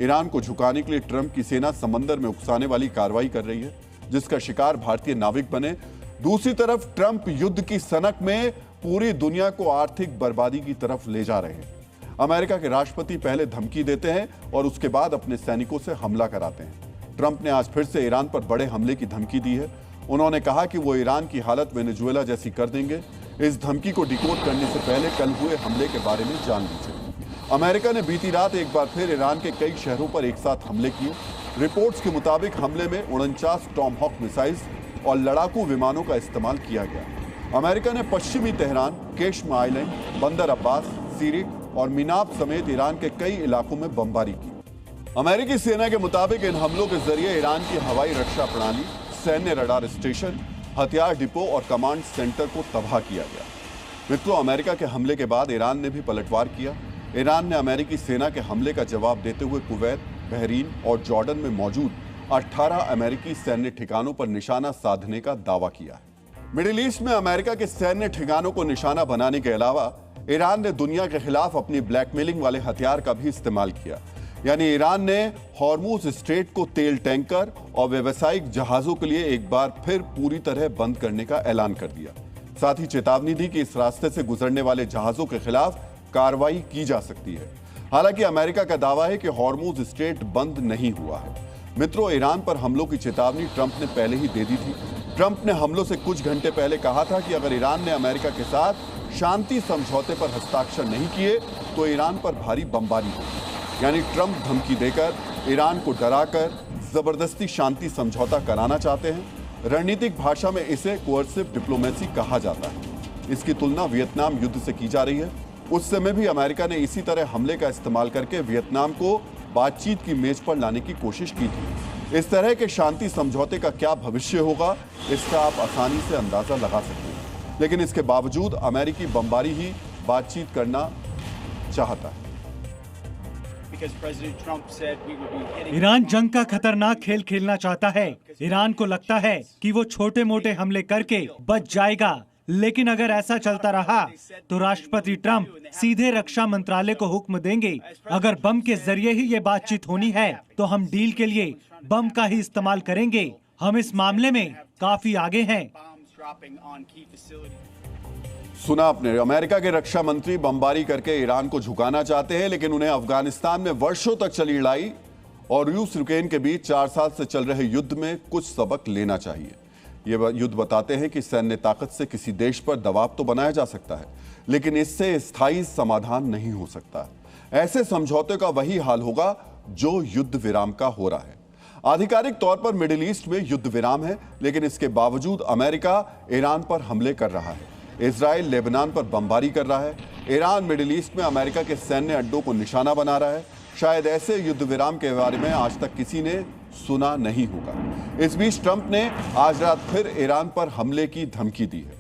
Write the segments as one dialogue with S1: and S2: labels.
S1: Iran को झुकाने के लिए ट्रंप की सेना समंदर में उकसाने वाली कार्रवाई कर रही है, जिसका शिकार भारतीय नाविक बने। दूसरी तरफ ट्रंप युद्ध की सनक में पूरी दुनिया को आर्थिक बर्बादी की तरफ ले जा रहे हैं। अमेरिका के राष्ट्रपति पहले धमकी देते हैं और उसके बाद अपने सैनिकों से हमला कराते हैं। ट्रंप ने आज फिर से ईरान पर बड़े हमले की धमकी दी है। उन्होंने कहा कि वो ईरान की हालत वेनेजुएला जैसी कर देंगे। इस धमकी को डिकोड करने से पहले कल हुए हमले के बारे में जान लीजिए। अमेरिका ने बीती रात एक बार फिर ईरान के कई शहरों पर एक साथ हमले किए। रिपोर्ट्स के मुताबिक हमले में 49 टॉमहॉक मिसाइल्स और लड़ाकू विमानों का इस्तेमाल किया गया। अमेरिका ने पश्चिमी तेहरान, केशम आइलैंड, बंदर अब्बास, सीरिक और मीनाब समेत ईरान के कई इलाकों में बमबारी की। अमेरिकी सेना के मुताबिक इन हमलों के जरिए ईरान की हवाई रक्षा प्रणाली, सैन्य रडार स्टेशन, हथियार डिपो और कमांड सेंटर को तबाह किया गया। मित्रों, अमेरिका के हमले के बाद ईरान ने भी पलटवार किया। ईरान ने अमेरिकी सेना के हमले का जवाब देते हुए कुवैत, बहरीन और जॉर्डन में मौजूद 18 अमेरिकी सैन्य ठिकानों पर निशाना साधने का दावा किया है। मिडिल ईस्ट में अमेरिका के सैन्य ठिकानों को निशाना बनाने के अलावा ईरान ने दुनिया के खिलाफ अपनी ब्लैकमेलिंग वाले हथियार का भी इस्तेमाल किया। यानी ईरान ने हॉर्मुज स्ट्रेट को तेल टैंकर और व्यावसायिक जहाजों के लिए एक बार फिर पूरी तरह बंद करने का ऐलान कर दिया। साथ ही चेतावनी दी कि इस रास्ते से गुजरने वाले जहाजों के खिलाफ कार्रवाई की जा सकती है। हालांकि अमेरिका का दावा है कि हॉर्मुज स्ट्रेट बंद नहीं हुआ है। मित्रों, ईरान पर हमलों की चेतावनी ट्रंप ने पहले ही दे दी थी। ट्रंप ने हमलों से कुछ घंटे पहले कहा था कि अगर ईरान ने अमेरिका के साथ शांति समझौते पर हस्ताक्षर नहीं किए तो ईरान पर भारी बमबारी होगी। यानी ट्रंप धमकी देकर ईरान को डराकर जबरदस्ती शांति समझौता कराना चाहते हैं। रणनीतिक भाषा में इसे कोअर्सिव डिप्लोमेसी कहा जाता है। इसकी तुलना वियतनाम युद्ध से की जा रही है। उस समय भी अमेरिका ने इसी तरह हमले का इस्तेमाल करके वियतनाम को बातचीत की मेज पर लाने की कोशिश की थी। इस तरह के शांति समझौते का क्या भविष्य होगा, इसका आप आसानी से अंदाजा लगा सकते हैं। लेकिन इसके बावजूद अमेरिकी बमबारी ही बातचीत करना चाहता है।
S2: ईरान जंग का खतरनाक खेल खेलना चाहता है। ईरान को लगता है कि वो छोटे मोटे हमले करके बच जाएगा, लेकिन अगर ऐसा चलता रहा तो राष्ट्रपति ट्रंप सीधे रक्षा मंत्रालय को हुक्म देंगे, अगर बम के जरिए ही ये बातचीत होनी है तो हम डील के लिए बम का ही इस्तेमाल करेंगे। हम इस मामले में काफी आगे हैं।
S1: सुना आपने, अमेरिका के रक्षा मंत्री बमबारी करके ईरान को झुकाना चाहते हैं, लेकिन उन्हें अफगानिस्तान में वर्षों तक चली लड़ाई और रूस यूक्रेन के बीच 4 साल से चल रहे युद्ध में कुछ सबक लेना चाहिए। ये युद्ध बताते हैं कि सैन्य ताकत से किसी देश पर दबाव तो बनाया जा सकता है, लेकिन इससे स्थायी समाधान नहीं हो सकता। ऐसे समझौते का वही हाल होगा जो युद्ध विराम का हो रहा है। आधिकारिक तौर पर मिडिल ईस्ट में युद्ध विराम है, लेकिन इसके बावजूद अमेरिका ईरान पर हमले कर रहा है। इजराइल लेबनान पर बमबारी कर रहा है। ईरान मिडिल ईस्ट में अमेरिका के सैन्य अड्डों को निशाना बना रहा है। शायद ऐसे युद्ध विराम के बारे में आज तक किसी ने सुना नहीं होगा। इस बीच ट्रंप ने आज रात फिर ईरान पर हमले की धमकी दी है।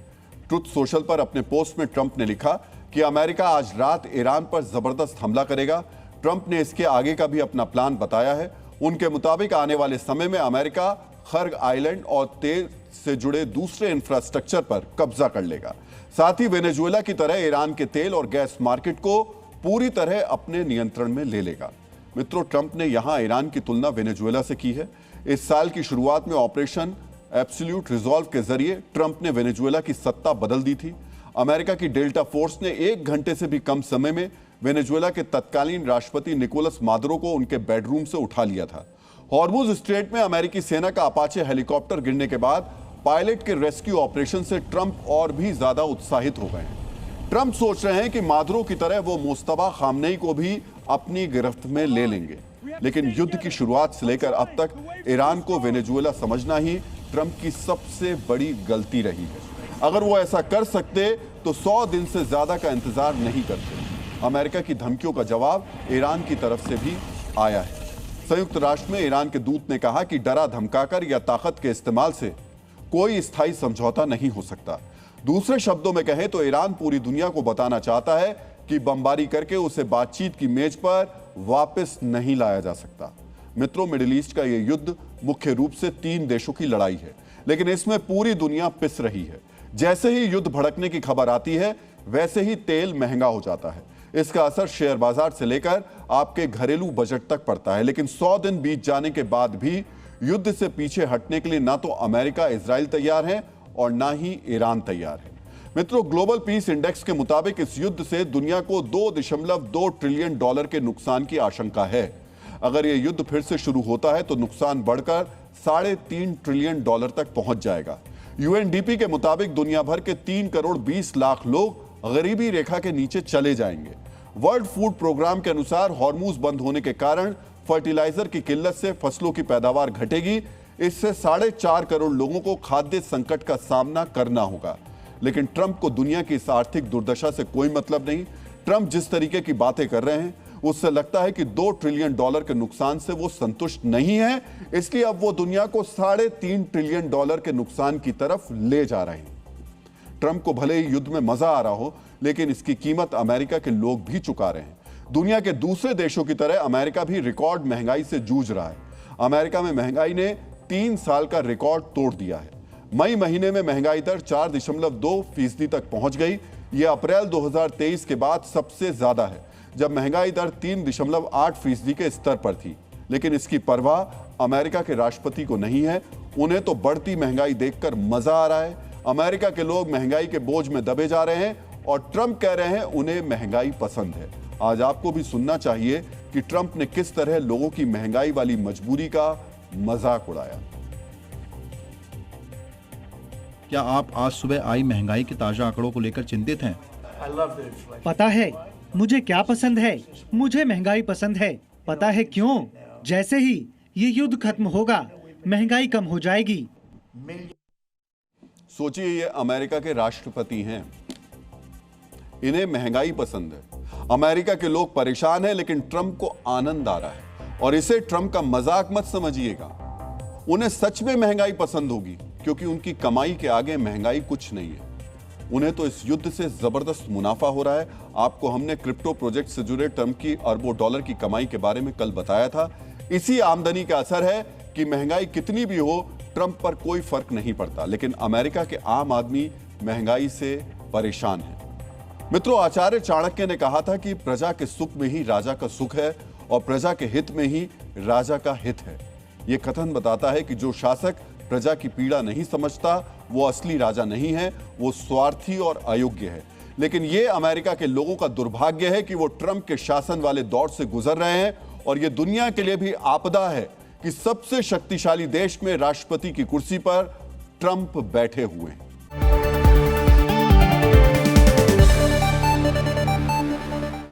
S1: ट्रुथ सोशल पर अपने पोस्ट में ट्रंप ने लिखा कि अमेरिका आज रात ईरान पर जबरदस्त हमला करेगा। ट्रंप ने इसके आगे का भी अपना प्लान बताया है। उनके मुताबिक आने वाले समय में अमेरिका खर्ग आइलैंड और तेल से जुड़े दूसरे इंफ्रास्ट्रक्चर पर कब्जा कर लेगा। साथ ही वेनेजुएला की तरह ईरान के तेल और गैस मार्केट को पूरी तरह अपने नियंत्रण में ले लेगा। मित्रों, ट्रंप ने यहां ईरान की तुलना वेनेजुएला से की है। इस साल की शुरुआत में ऑपरेशन एब्सोल्यूट रिजॉल्व के जरिए ट्रंप ने वेनेजुएला की सत्ता बदल दी थी। अमेरिका की डेल्टा फोर्स ने 1 घंटे से भी कम समय में वेनेजुएला के तत्कालीन राष्ट्रपति निकोलस मादुरो को उनके बेडरूम से उठा लिया था। हॉर्मुज स्ट्रेट में अमेरिकी सेना का अपाचे हेलीकॉप्टर गिरने के बाद पायलट के रेस्क्यू ऑपरेशन से ट्रंप और भी ज्यादा उत्साहित हो गए हैं। ट्रंप सोच रहे हैं कि मादुरो की तरह वो मुस्तफा खामनेई को भी अपनी गिरफ्त में ले लेंगे। लेकिन युद्ध की शुरुआत से लेकर अब तक ईरान को वेनेजुएला समझना ही ट्रंप की सबसे बड़ी गलती रही है। अगर वो ऐसा कर सकते तो 100 दिन से ज्यादा का इंतजार नहीं करते। अमेरिका की धमकियों का जवाब ईरान की तरफ से भी आया है। संयुक्त राष्ट्र में ईरान के दूत ने कहा कि डरा धमकाकर या ताकत के इस्तेमाल से कोई स्थायी समझौता नहीं हो सकता। दूसरे शब्दों में कहें तो ईरान पूरी दुनिया को बताना चाहता है कि बमबारी करके उसे बातचीत की मेज पर वापस नहीं लाया जा सकता। मित्रों, मिडिल ईस्ट का यह युद्ध मुख्य रूप से 3 देशों की लड़ाई है, लेकिन इसमें पूरी दुनिया पिस रही है। जैसे ही युद्ध भड़कने की खबर आती है, वैसे ही तेल महंगा हो जाता है। इसका असर शेयर बाजार से लेकर आपके घरेलू बजट तक पड़ता है। लेकिन 100 दिन बीत जाने के बाद भी युद्ध से पीछे हटने के लिए ना तो अमेरिका इजराइल तैयार है और ना ही ईरान तैयार है। मित्रों, ग्लोबल पीस इंडेक्स के मुताबिक इस युद्ध से दुनिया को $2.2 ट्रिलियन के नुकसान की आशंका है। अगर यह युद्ध फिर से शुरू होता है तो नुकसान बढ़कर $3.5 ट्रिलियन तक पहुंच जाएगा। यूएनडीपी के मुताबिक दुनिया भर के 3 करोड़ 20 लाख लोग गरीबी रेखा के नीचे चले जाएंगे। वर्ल्ड फूड प्रोग्राम के अनुसार हॉर्मूज बंद होने के कारण फर्टिलाइजर की किल्लत से फसलों की पैदावार घटेगी। इससे 4.5 करोड़ लोगों को खाद्य संकट का सामना करना होगा। लेकिन ट्रंप को दुनिया की इस आर्थिक दुर्दशा से कोई मतलब नहीं। ट्रंप जिस तरीके की बातें कर रहे हैं उससे लगता है कि $2 ट्रिलियन के नुकसान से वो संतुष्ट नहीं है, इसलिए अब वो दुनिया को $3.5 ट्रिलियन के नुकसान की तरफ ले जा रहे हैं। ट्रंप को भले ही युद्ध में मजा आ रहा हो, लेकिन इसकी कीमत अमेरिका के लोग भी चुका रहे हैं। दुनिया के दूसरे देशों की तरह अमेरिका भी रिकॉर्ड महंगाई से जूझ रहा है। अमेरिका में महंगाई ने 3 साल का रिकॉर्ड तोड़ दिया है। मई महीने में महंगाई दर 4.2% तक पहुंच गई। यह अप्रैल 2023 के बाद सबसे ज्यादा है, जब महंगाई दर 3.8% के स्तर पर थी। लेकिन इसकी परवाह अमेरिका के राष्ट्रपति को नहीं है। उन्हें तो बढ़ती महंगाई देखकर मजा आ रहा है। अमेरिका के लोग महंगाई के बोझ में दबे जा रहे हैं और ट्रंप कह रहे हैं उन्हें महंगाई पसंद है। आज आपको भी सुनना चाहिए कि ट्रंप ने किस तरह लोगों की महंगाई वाली मजबूरी का मजाक उड़ाया।
S3: क्या आप आज सुबह आई महंगाई के ताजा आंकड़ों को लेकर चिंतित हैं?
S2: पता है मुझे क्या पसंद है? मुझे महंगाई पसंद है। पता है क्यों? जैसे ही ये युद्ध खत्म होगा, महंगाई कम हो जाएगी।
S1: सोचिए, ये अमेरिका के राष्ट्रपति हैं, इन्हें महंगाई पसंद है। अमेरिका के लोग परेशान हैं, लेकिन ट्रंप को आनंद आ रहा है। और इसे ट्रंप का मजाक मत समझिएगा। उन्हें सच में महंगाई पसंद होगी, क्योंकि उनकी कमाई के आगे महंगाई कुछ नहीं है। उन्हें तो इस युद्ध से जबरदस्त मुनाफा हो रहा है। आपको हमने क्रिप्टो प्रोजेक्ट से जुड़े ट्रंप की अरबों डॉलर की कमाई के बारे में कल बताया था। इसी आमदनी का असर है कि महंगाई कितनी भी हो, ट्रंप पर कोई फर्क नहीं पड़ता। लेकिन अमेरिका के आम आदमी महंगाई से परेशान है। मित्रों, आचार्य चाणक्य ने कहा था कि प्रजा के सुख में ही राजा का सुख है और प्रजा के हित में ही राजा का हित है। यह कथन बताता है कि जो शासक प्रजा की पीड़ा नहीं समझता वो असली राजा नहीं है, वो स्वार्थी और अयोग्य है। लेकिन यह अमेरिका के लोगों का दुर्भाग्य है कि वो ट्रंप के शासन वाले दौर से गुजर रहे हैं। और यह दुनिया के लिए भी आपदा है कि सबसे शक्तिशाली देश में राष्ट्रपति की कुर्सी पर ट्रंप बैठे हुए हैं।